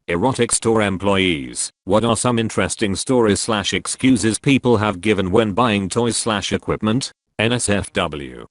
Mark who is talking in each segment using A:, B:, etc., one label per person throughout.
A: Erotic store employees, what are some interesting stories/excuses people have given when buying toys/equipment? NSFW.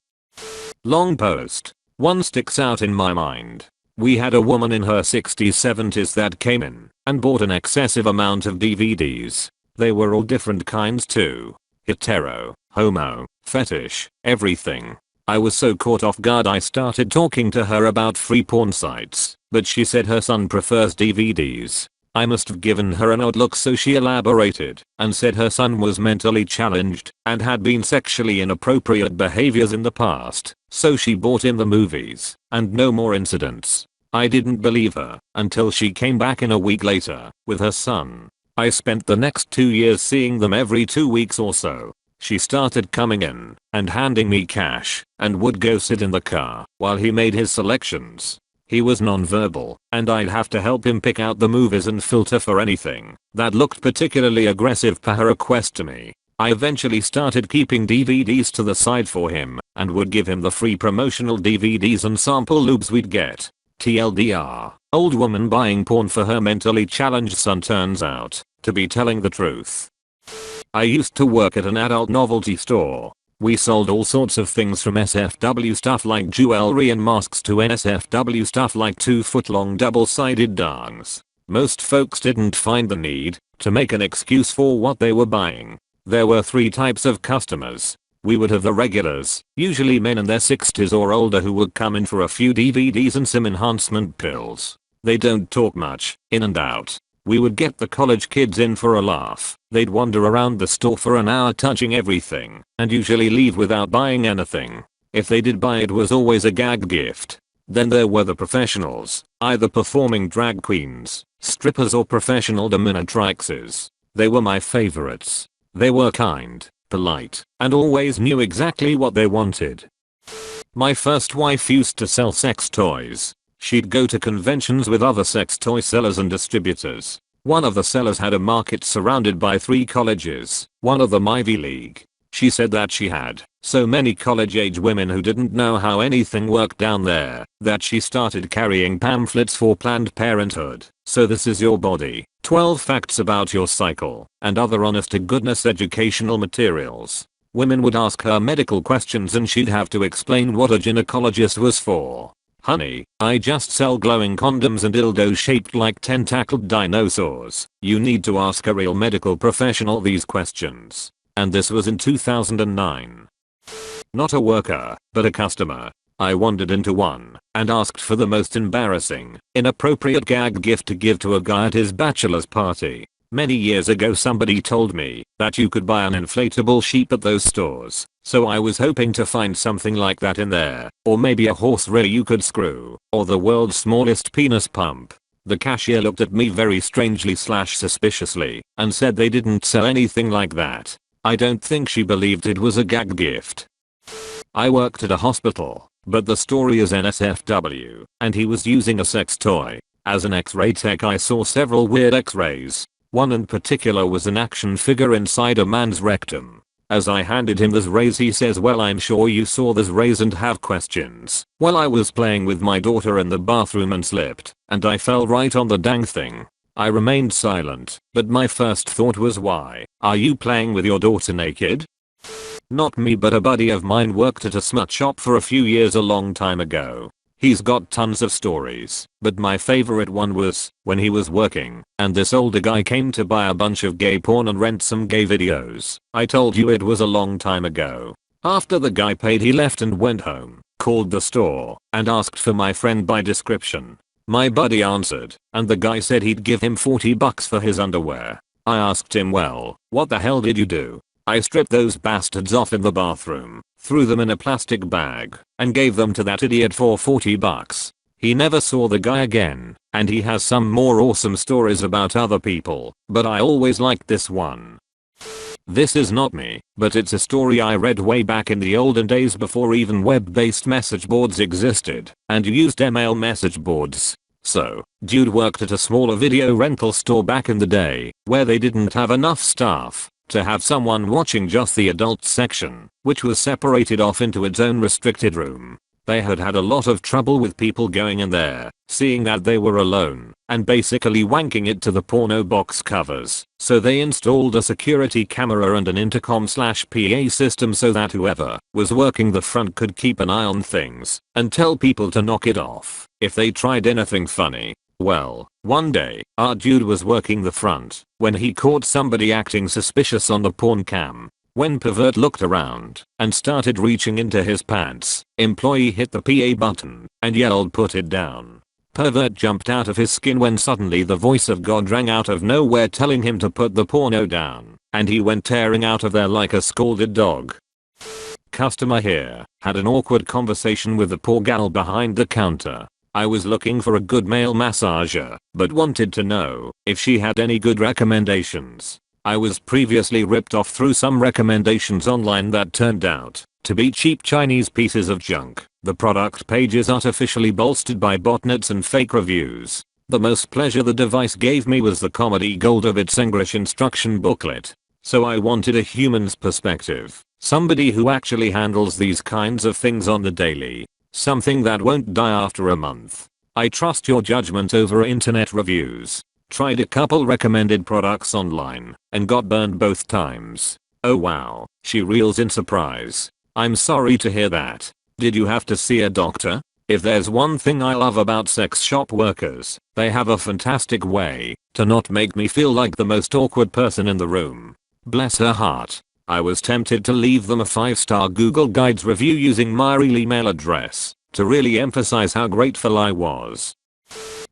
A: Long post. One sticks out in my mind. We had a woman in her 60s 70s that came in and bought an excessive amount of DVDs. They were all different kinds too. Hetero, homo, fetish, everything. I was so caught off guard I started talking to her about free porn sites, but she said her son prefers DVDs. I must have given her an odd look, so she elaborated and said her son was mentally challenged and had been sexually inappropriate behaviors in the past, so she bought him the movies and no more incidents. I didn't believe her until she came back in a week later with her son. I spent the next 2 years seeing them every 2 weeks or so. She started coming in and handing me cash and would go sit in the car while he made his selections. He was nonverbal and I'd have to help him pick out the movies and filter for anything that looked particularly aggressive per her request to me. I eventually started keeping DVDs to the side for him and would give him the free promotional DVDs and sample lubes we'd get. TLDR, old woman buying porn for her mentally challenged son turns out to be telling the truth. I used to work at an adult novelty store. We sold all sorts of things from SFW stuff like jewelry and masks to NSFW stuff like 2-foot-long double-sided dongs. Most folks didn't find the need to make an excuse for what they were buying. There were 3 types of customers. We would have the regulars, usually men in their 60s or older, who would come in for a few DVDs and some enhancement pills. They don't talk much, in and out. We would get the college kids in for a laugh. They'd wander around the store for an hour touching everything and usually leave without buying anything. If they did buy, it was always a gag gift. Then there were the professionals, either performing drag queens, strippers or professional dominatrixes. They were my favorites. They were kind, polite, and always knew exactly what they wanted. My first wife used to sell sex toys. She'd go to conventions with other sex toy sellers and distributors. One of the sellers had a market surrounded by 3 colleges, one of them Ivy League. She said that she had so many college-age women who didn't know how anything worked down there that she started carrying pamphlets for Planned Parenthood. So this is your body, 12 facts about your cycle, and other honest-to-goodness educational materials. Women would ask her medical questions and she'd have to explain what a gynecologist was for. Honey, I just sell glowing condoms and dildos shaped like tentacled dinosaurs. You need to ask a real medical professional these questions. And this was in 2009. Not a worker, but a customer. I wandered into one and asked for the most embarrassing, inappropriate gag gift to give to a guy at his bachelor's party. Many years ago somebody told me that you could buy an inflatable sheep at those stores, so I was hoping to find something like that in there, or maybe a horse relay you could screw, or the world's smallest penis pump. The cashier looked at me very strangely/suspiciously and said they didn't sell anything like that. I don't think she believed it was a gag gift. I worked at a hospital, but the story is NSFW, and he was using a sex toy. As an X-ray tech I saw several weird X-rays. One in particular was an action figure inside a man's rectum. As I handed him those rays he says, well, I'm sure you saw those rays and have questions. Well, I was playing with my daughter in the bathroom and slipped, and I fell right on the dang thing. I remained silent, but my first thought was, why are you playing with your daughter naked? Not me, but a buddy of mine worked at a smut shop for a few years a long time ago. He's got tons of stories, but my favorite one was when he was working and this older guy came to buy a bunch of gay porn and rent some gay videos. I told you it was a long time ago. After the guy paid he left and went home, called the store, and asked for my friend by description. My buddy answered, and the guy said he'd give him $40 for his underwear. I asked him, well, what the hell did you do? I stripped those bastards off in the bathroom, threw them in a plastic bag, and gave them to that idiot for $40. He never saw the guy again, and he has some more awesome stories about other people, but I always liked this one. This is not me, but it's a story I read way back in the olden days before even web-based message boards existed, and you used email message boards. So, dude worked at a smaller video rental store back in the day, where they didn't have enough staff to have someone watching just the adult section, which was separated off into its own restricted room. They had had a lot of trouble with people going in there, seeing that they were alone, and basically wanking it to the porno box covers. So they installed a security camera and an intercom/PA system so that whoever was working the front could keep an eye on things and tell people to knock it off if they tried anything funny. Well, one day, our dude was working the front when he caught somebody acting suspicious on the porn cam. When pervert looked around and started reaching into his pants, employee hit the PA button and yelled, "Put it down." Pervert jumped out of his skin when suddenly the voice of God rang out of nowhere telling him to put the porno down, and he went tearing out of there like a scalded dog. Customer here had an awkward conversation with the poor gal behind the counter. I was looking for a good male massager, but wanted to know if she had any good recommendations. I was previously ripped off through some recommendations online that turned out to be cheap Chinese pieces of junk. The product page is artificially bolstered by botnets and fake reviews. The most pleasure the device gave me was the comedy gold of its English instruction booklet. So I wanted a human's perspective, somebody who actually handles these kinds of things on the daily. Something that won't die after a month. I trust your judgment over internet reviews. Tried a couple recommended products online and got burned both times. Oh wow, she reels in surprise. I'm sorry to hear that. Did you have to see a doctor? If there's one thing I love about sex shop workers, they have a fantastic way to not make me feel like the most awkward person in the room. Bless her heart. I was tempted to leave them a 5-star Google Guides review using my real email address to really emphasize how grateful I was.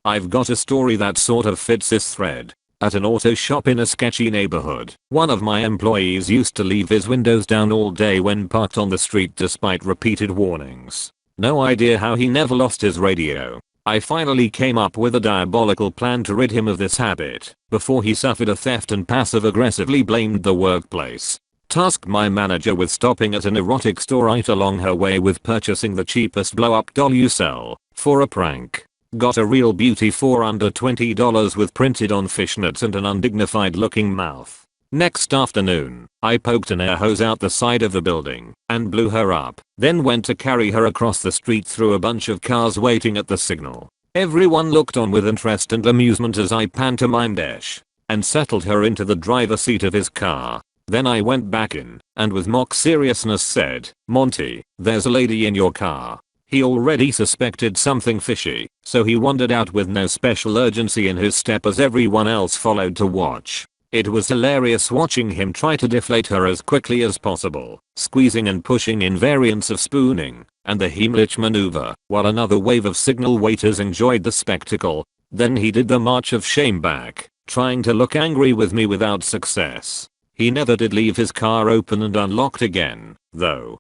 A: I've got a story that sort of fits this thread. At an auto shop in a sketchy neighborhood, one of my employees used to leave his windows down all day when parked on the street despite repeated warnings. No idea how he never lost his radio. I finally came up with a diabolical plan to rid him of this habit before he suffered a theft and passive-aggressively blamed the workplace. Tasked my manager with stopping at an erotic store right along her way with purchasing the cheapest blow-up doll you sell for a prank. Got a real beauty for under $20 with printed on fishnets and an undignified looking mouth. Next afternoon, I poked an air hose out the side of the building and blew her up, then went to carry her across the street through a bunch of cars waiting at the signal. Everyone looked on with interest and amusement as I pantomimed and settled her into the driver's seat of his car. Then I went back in and with mock seriousness said, "Monty, there's a lady in your car." He already suspected something fishy, so he wandered out with no special urgency in his step as everyone else followed to watch. It was hilarious watching him try to deflate her as quickly as possible, squeezing and pushing in variants of spooning and the Heimlich maneuver, while another wave of signal waiters enjoyed the spectacle. Then he did the march of shame back, trying to look angry with me without success. He never did leave his car open and unlocked again, though.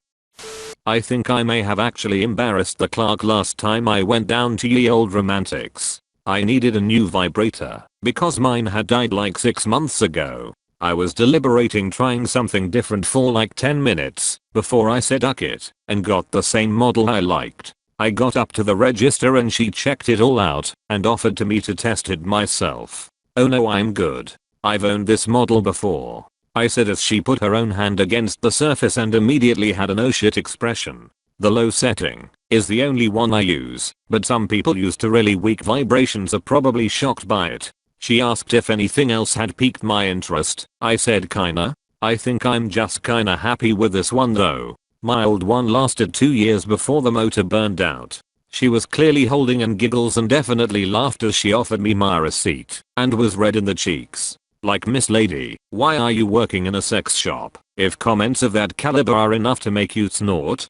A: I think I may have actually embarrassed the clerk last time I went down to Ye Old Romantics. I needed a new vibrator because mine had died like 6 months ago. I was deliberating trying something different for like 10 minutes before I said "Uck it" and got the same model I liked. I got up to the register and she checked it all out and offered to me to test it myself. "Oh no, I'm good. I've owned this model before," I said as she put her own hand against the surface and immediately had an "oh shit" expression. The low setting is the only one I use, but some people used to really weak vibrations are probably shocked by it. She asked if anything else had piqued my interest. I said kinda. I think I'm just kinda happy with this one though. My old one lasted 2 years before the motor burned out. She was clearly holding and giggles and definitely laughed as she offered me my receipt and was red in the cheeks. Like, "Miss Lady, why are you working in a sex shop if comments of that caliber are enough to make you snort?"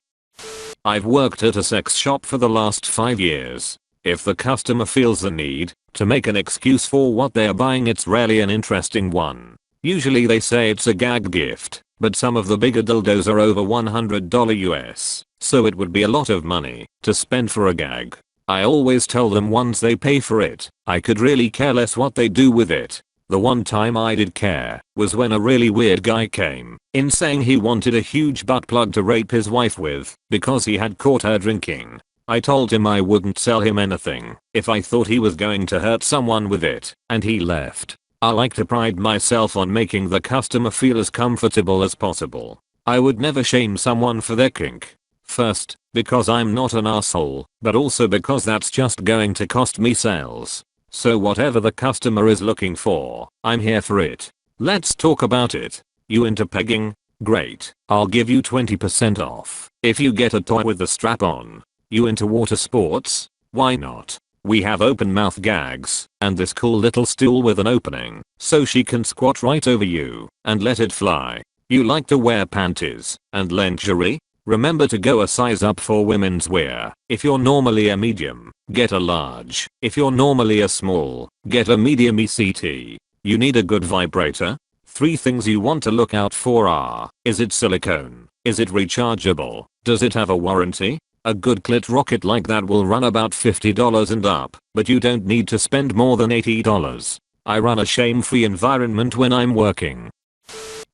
A: I've worked at a sex shop for the last 5 years. If the customer feels the need to make an excuse for what they are buying, it's rarely an interesting one. Usually they say it's a gag gift, but some of the bigger dildos are over $100 US, so it would be a lot of money to spend for a gag. I always tell them once they pay for it, I could really care less what they do with it. The one time I did care was when a really weird guy came in saying he wanted a huge butt plug to rape his wife with because he had caught her drinking. I told him I wouldn't sell him anything if I thought he was going to hurt someone with it, and he left. I like to pride myself on making the customer feel as comfortable as possible. I would never shame someone for their kink. First, because I'm not an asshole, but also because that's just going to cost me sales. So whatever the customer is looking for, I'm here for it. Let's talk about it. You into pegging? Great. I'll give you 20% off if you get a toy with the strap on. You into water sports? Why not? We have open mouth gags and this cool little stool with an opening so she can squat right over you and let it fly. You like to wear panties and lingerie? Remember to go a size up for women's wear. If you're normally a medium, get a large. If you're normally a small, get a medium ECT. You need a good vibrator? 3 things you want to look out for are: is it silicone? Is it rechargeable? Does it have a warranty? A good clit rocket like that will run about $50 and up, but you don't need to spend more than $80. I run a shame-free environment when I'm working.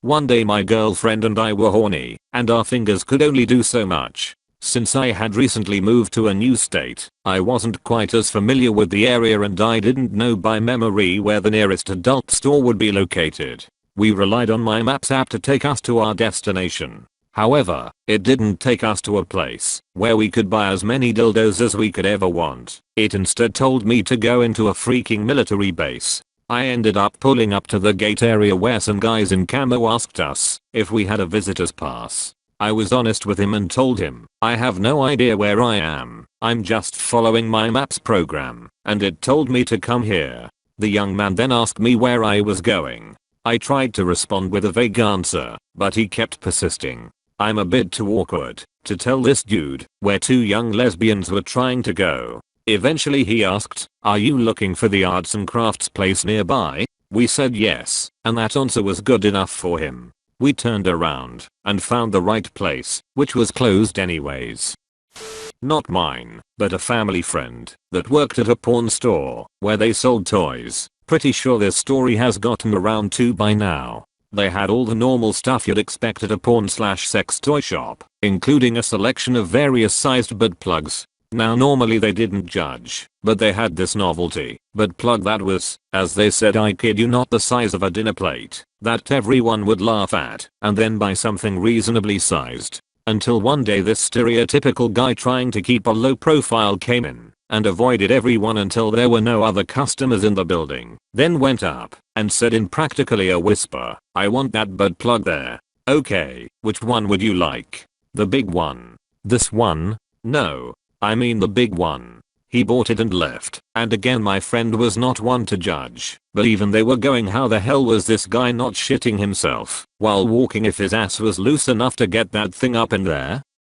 A: One day my girlfriend and I were horny, and our fingers could only do so much. Since I had recently moved to a new state, I wasn't quite as familiar with the area and I didn't know by memory where the nearest adult store would be located. We relied on my Maps app to take us to our destination. However, it didn't take us to a place where we could buy as many dildos as we could ever want. It instead told me to go into a freaking military base. I ended up pulling up to the gate area where some guys in camo asked us if we had a visitor's pass. I was honest with him and told him, I have no idea where I am. I'm just following my Maps program, and it told me to come here. The young man then asked me where I was going. I tried to respond with a vague answer, but he kept persisting. I'm a bit too awkward to tell this dude where 2 young lesbians were trying to go. Eventually he asked, are you looking for the arts and crafts place nearby? We said yes, and that answer was good enough for him. We turned around and found the right place, which was closed anyways. Not mine, but a family friend that worked at a pawn store where they sold toys. Pretty sure this story has gotten around too by now. They had all the normal stuff you'd expect at a porn/sex toy shop, including a selection of various sized butt plugs. Now normally they didn't judge, but they had this novelty butt plug that was, as they said, I kid you not, the size of a dinner plate, that everyone would laugh at and then buy something reasonably sized. Until one day this stereotypical guy trying to keep a low profile came in and avoided everyone until there were no other customers in the building, then went up and said in practically a whisper, I want that butt plug there. Okay, which one would you like? The big one? This one? No. I mean the big one. He bought it and left, and again my friend was not one to judge, but even they were going, how the hell was this guy not shitting himself while walking if his ass was loose enough to get that thing up in there?